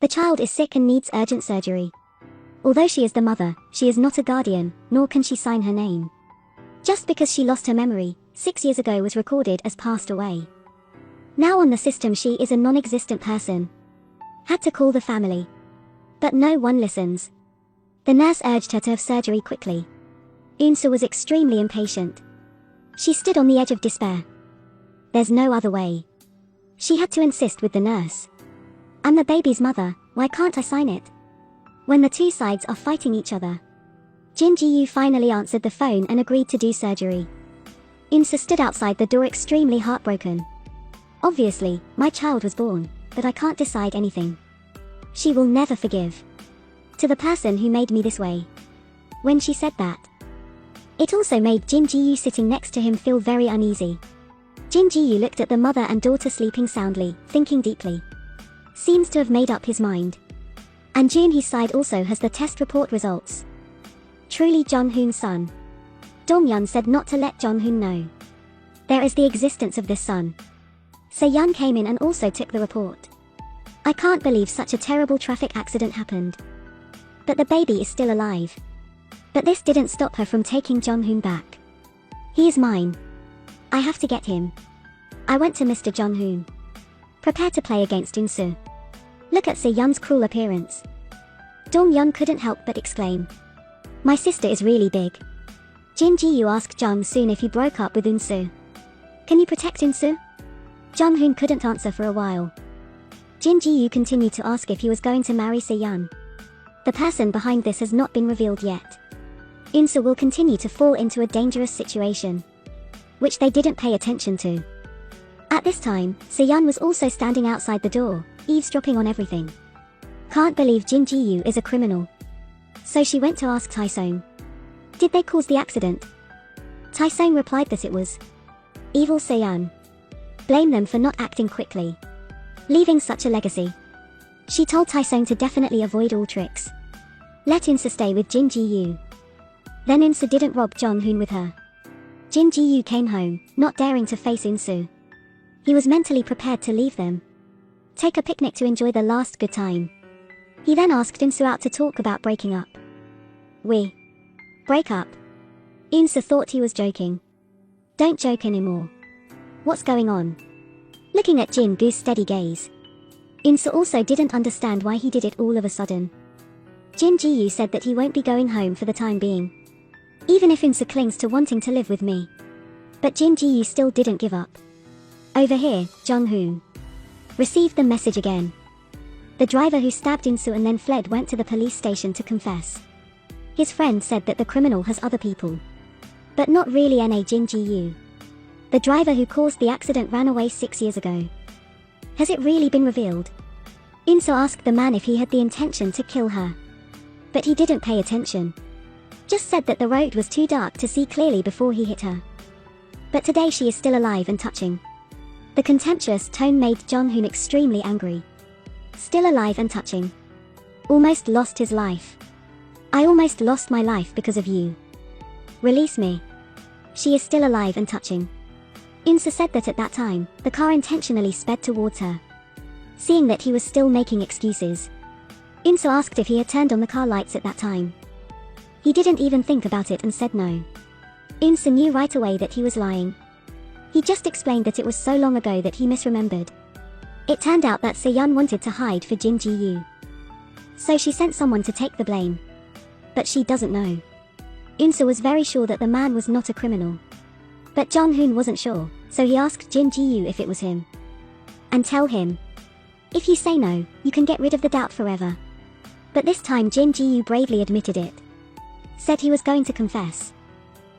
The child is sick and needs urgent surgery. Although she is the mother, she is not a guardian, nor can she sign her name. Just because she lost her memory, 6 years ago was recorded as passed away. Now on the system she is a non-existent person. Had to call the family. But no one listens. The nurse urged her to have surgery quickly. Unsu was extremely impatient. She stood on the edge of despair. There's no other way. She had to insist with the nurse. I'm the baby's mother, why can't I sign it? When the two sides are fighting each other. Jin Ji-yu finally answered the phone and agreed to do surgery. Unsu stood outside the door extremely heartbroken. Obviously, my child was born, but I can't decide anything. She will never forgive. To the person who made me this way. When she said that, it also made Jin Ji-yu sitting next to him feel very uneasy. Jin Ji-yu looked at the mother and daughter sleeping soundly, thinking deeply. Seems to have made up his mind. And Jun-hee's side also has the test report results. Truly Jong-hoon's son. Dong-yeon said not to let Jong-hoon know. There is the existence of this son. Se-yeon came in and also took the report. I can't believe such a terrible traffic accident happened. But the baby is still alive. But this didn't stop her from taking Jong-hoon back. He is mine. I have to get him. I went to Mr. Jong-hoon. Prepare to play against Unsu. Look at Se-yeon's cruel appearance. Dong-yeon couldn't help but exclaim. My sister is really big. Jin Ji-yu asked Jong-soon if he broke up with Unsu. Can you protect Unsu? Jong-hoon couldn't answer for a while. Jin Ji-yu continued to ask if he was going to marry Se-yeon. The person behind this has not been revealed yet. Unsu will continue to fall into a dangerous situation, which they didn't pay attention to. At this time, Se-yeon was also standing outside the door, eavesdropping on everything. Can't believe Jin Ji-yu is a criminal. So she went to ask Tae-sung. Did they cause the accident? Tae-sung replied that it was evil Se-yeon. Blame them for not acting quickly, leaving such a legacy. She told Tae-sung to definitely avoid all tricks. Let Unsu stay with Jin Ji-yu. Then Unsu didn't rob Jong-hoon with her. Jin Ji-yu came home, not daring to face Unsu. He was mentally prepared to leave them. Take a picnic to enjoy the last good time. He then asked Unsu out to talk about breaking up. We break up? Unsu thought he was joking. Don't joke anymore. What's going on? Looking at Jin-goo's steady gaze. Unsu also didn't understand why he did it all of a sudden. Jin Ji-yu said that he won't be going home for the time being. Even if Unsu clings to wanting to live with me. But Jin Ji-yu still didn't give up. Over here, Jong-hoon received the message again. The driver who stabbed Unsu and then fled went to the police station to confess. His friend said that the criminal has other people. But not really Jin Ji-yu. The driver who caused the accident ran away 6 years ago. Has it really been revealed? Unsu asked the man if he had the intention to kill her. But he didn't pay attention. Just said that the road was too dark to see clearly before he hit her. But today she is still alive and touching. The contemptuous tone made Jong-hoon extremely angry. Still alive and touching. Almost lost his life. I almost lost my life because of you. Release me. She is still alive and touching. Unsu said that at that time, the car intentionally sped towards her. Seeing that he was still making excuses, Unsu asked if he had turned on the car lights at that time. He didn't even think about it and said no. Unsu knew right away that he was lying. He just explained that it was so long ago that he misremembered. It turned out that Se-yeon wanted to hide for Jin Ji-yu. So she sent someone to take the blame. But she doesn't know. Unsu was very sure that the man was not a criminal. But Jong-hoon wasn't sure, so he asked Jin Ji-yu if it was him. And tell him. If you say no, you can get rid of the doubt forever. But this time Jin Ji-yu bravely admitted it. Said he was going to confess.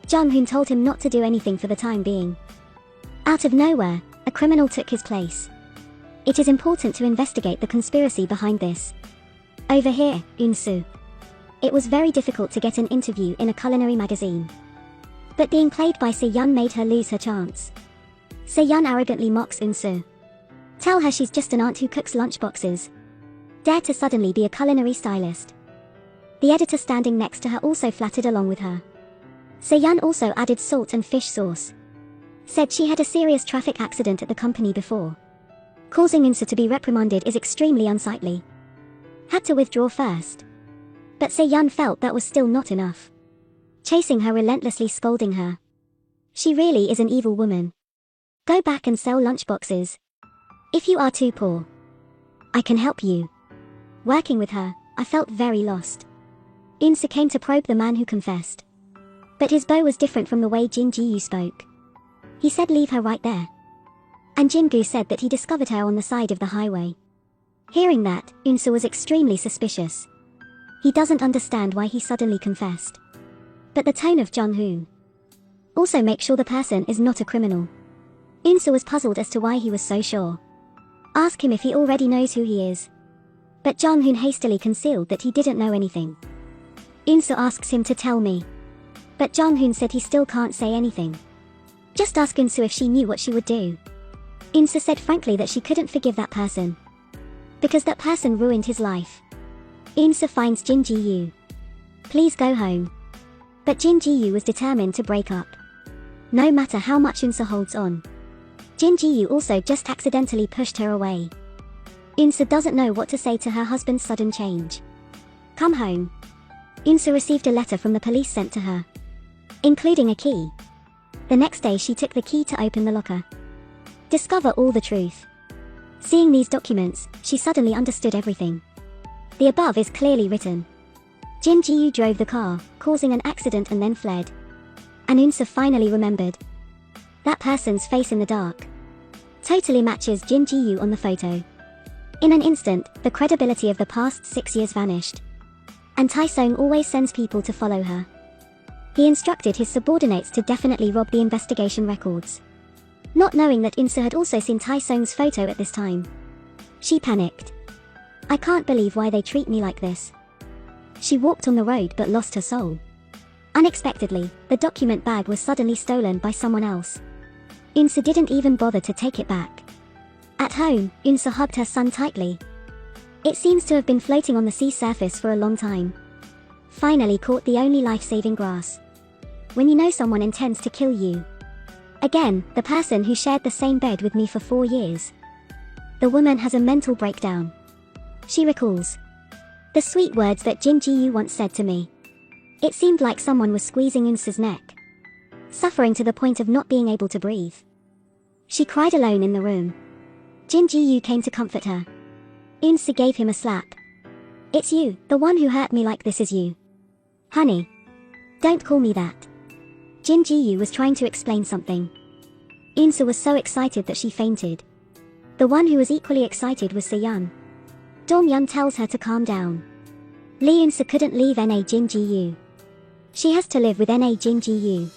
Jong-hoon told him not to do anything for the time being. Out of nowhere, a criminal took his place. It is important to investigate the conspiracy behind this. Over here, Unsu. It was very difficult to get an interview in a culinary magazine. But being played by Se-yeon made her lose her chance. Se-yeon arrogantly mocks Unsu. Tell her she's just an aunt who cooks lunchboxes. Dare to suddenly be a culinary stylist. The editor standing next to her also flattered along with her. Se-yeon also added salt and fish sauce. Said she had a serious traffic accident at the company before. Causing Unsu to be reprimanded is extremely unsightly. had to withdraw first. But Se-yeon felt that was still not enough. Chasing her, relentlessly scolding her. She really is an evil woman. Go back and sell lunchboxes. If you are too poor, I can help you. Working with her, I felt very lost. Eun-soo came to probe the man who confessed. But his bow was different from the way Jin Ji-yu spoke. He said leave her right there. And Jin-gu said that he discovered her on the side of the highway. Hearing that, Eun-soo was extremely suspicious. He doesn't understand why he suddenly confessed. But the tone of Jong-hoon. Also make sure the person is not a criminal. Eun-soo was puzzled as to why he was so sure. Ask him if he already knows who he is. But Jong-hoon hastily concealed that he didn't know anything. Eun-soo asks him to tell me. But Jong-hoon said he still can't say anything. Just ask Eun-soo if she knew what she would do. Eun-soo said frankly that she couldn't forgive that person. Because that person ruined his life. Eun-soo finds Jin Ji-yu. Please go home. But Jin Ji-yu was determined to break up. No matter how much Eun-soo holds on. Jin Ji-yu also just accidentally pushed her away. Eun-soo doesn't know what to say to her husband's sudden change. Come home. Eun-soo received a letter from the police sent to her, including a key. The next day she took the key to open the locker. Discover all the truth. Seeing these documents, she suddenly understood everything. The above is clearly written. Jin Ji-yu drove the car, causing an accident and then fled. And Eun-soo finally remembered. That person's face in the dark totally matches Jin Ji-yu on the photo. In an instant, the credibility of the past 6 years vanished. And Tae-sung always sends people to follow her. He instructed his subordinates to definitely rob the investigation records. Not knowing that Eun-soo had also seen Tae-sung's photo at this time. She panicked. I can't believe why they treat me like this. She walked on the road but lost her soul. Unexpectedly, the document bag was suddenly stolen by someone else. Eun-soo didn't even bother to take it back. At home, Eun-soo hugged her son tightly. It seems to have been floating on the sea surface for a long time. Finally caught the only life-saving grass. When you know someone intends to kill you. Again, the person who shared the same bed with me for 4 years. The woman has a mental breakdown. She recalls the sweet words that Jin Ji-yu once said to me. It seemed like someone was squeezing Eun-soo's neck, suffering to the point of not being able to breathe. She cried alone in the room. Jin Ji-yu came to comfort her. Eun-soo gave him a slap. It's you, the one who hurt me like this is you. Honey. Don't call me that. Jin Ji-yu was trying to explain something. Eun-soo was so excited that she fainted. The one who was equally excited was Se-yeon. Dong-yeon tells her to calm down. Lee Eun-soo couldn't leave Na Jin Ji-yu. She has to live with Na Jin Ji-yu.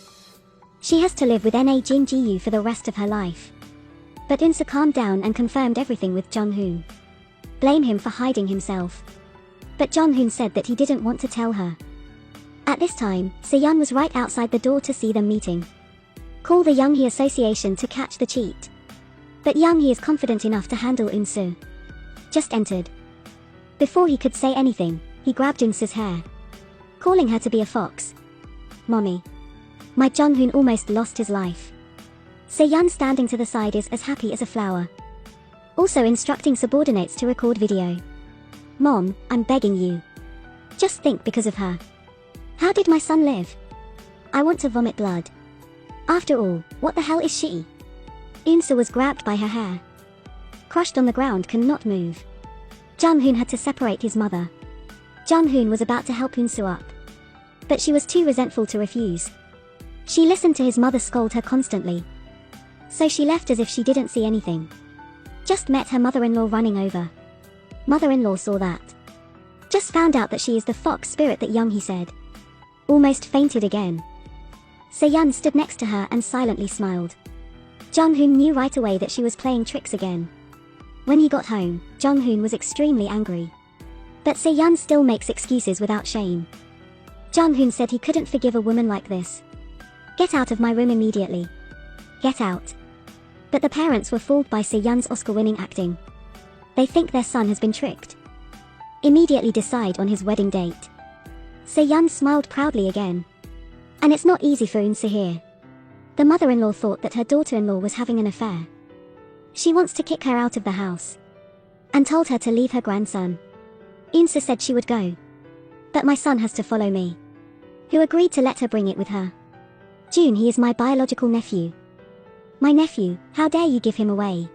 She has to live with Na Jin Ji-yu for the rest of her life. But Eun-soo calmed down and confirmed everything with Jong-hoon. Blame him for hiding himself. But Jong-hoon said that he didn't want to tell her. At this time, Se-yeon was right outside the door to see them meeting. Call the Young-hee Association to catch the cheat. But Young-hee is confident enough to handle Eun-soo. Just entered. Before he could say anything, he grabbed Eun-soo's hair, calling her to be a fox. Mommy. My Jong-hoon almost lost his life. Se-yeon standing to the side is as happy as a flower. Also instructing subordinates to record video. Mom, I'm begging you. Just think because of her. How did my son live? I want to vomit blood. After all, what the hell is she? Eun-soo was grabbed by her hair. Crushed on the ground, cannot move. Jong-hoon had to separate his mother. Jong-hoon was about to help Eun-soo up. But she was too resentful to refuse. She listened to his mother scold her constantly. So she left as if she didn't see anything. Just met her mother-in-law running over. Mother-in-law saw that. Just found out that she is the fox spirit that Young-hee said. Almost fainted again. Se-yeon stood next to her and silently smiled. Jong-hoon knew right away that she was playing tricks again. When he got home, Jong-hoon was extremely angry. But Se-yeon still makes excuses without shame. Jong-hoon said he couldn't forgive a woman like this. Get out of my room immediately. Get out. But the parents were fooled by Se-yeon's Oscar-winning acting. They think their son has been tricked. Immediately decide on his wedding date. Se-yeon smiled proudly again. And it's not easy for Eun-soo here. The mother-in-law thought that her daughter-in-law was having an affair. She wants to kick her out of the house. And told her to leave her grandson. Insa said she would go. But my son has to follow me. Who agreed to let her bring it with her. June, he is my biological nephew. My nephew, how dare you give him away?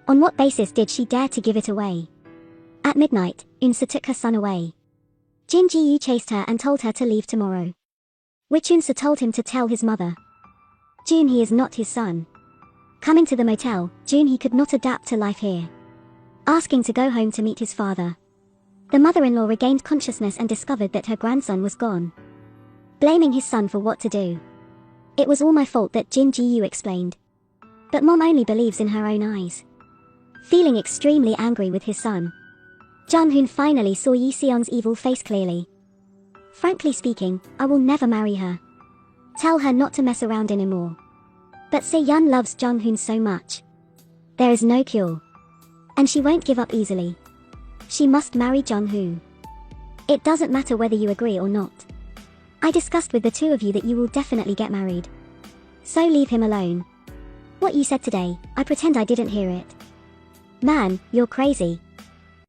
On what basis did she dare to give it away? At midnight, Unsa took her son away. Jin Ji-yu chased her and told her to leave tomorrow. Which Unsa told him to tell his mother. June, he is not his son. Coming to the motel, June, he could not adapt to life here. Asking to go home to meet his father. The mother-in-law regained consciousness and discovered that her grandson was gone. Blaming his son for what to do. It was all my fault, that Jin Ji-yu explained. But mom only believes in her own eyes. Feeling extremely angry with his son, Jung-hoon finally saw Yi Seon's evil face clearly. Frankly speaking, I will never marry her. Tell her not to mess around anymore. But Se-yeon loves Jung-hoon so much. There is no cure. And she won't give up easily. She must marry Jung-hoon. It doesn't matter whether you agree or not. I discussed with the two of you that you will definitely get married. So leave him alone. What you said today, I pretend I didn't hear it. Man, you're crazy.